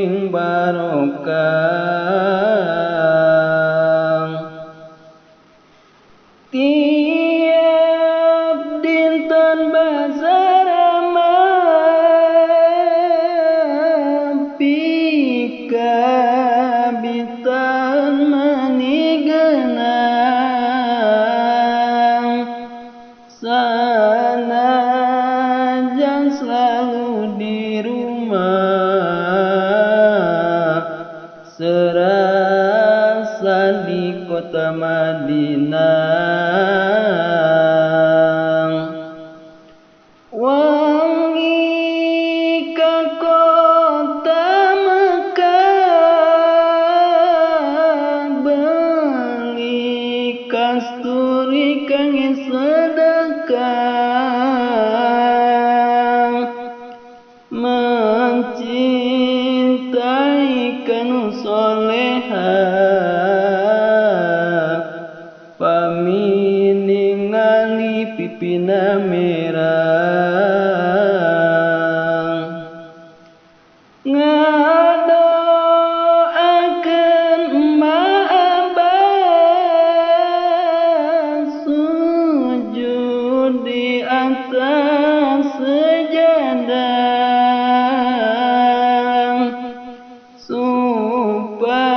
paling barokah. Tiap dinten basarama pika bitan manigenang sanajan selalu di rumah serasa di kota Madinah. Wangi ka kota Mekah beli kasturi kang sedekah mencintai kanu solehah paminingali pipina merah ngadoakeun emak abah sujud di atas sejadah supaya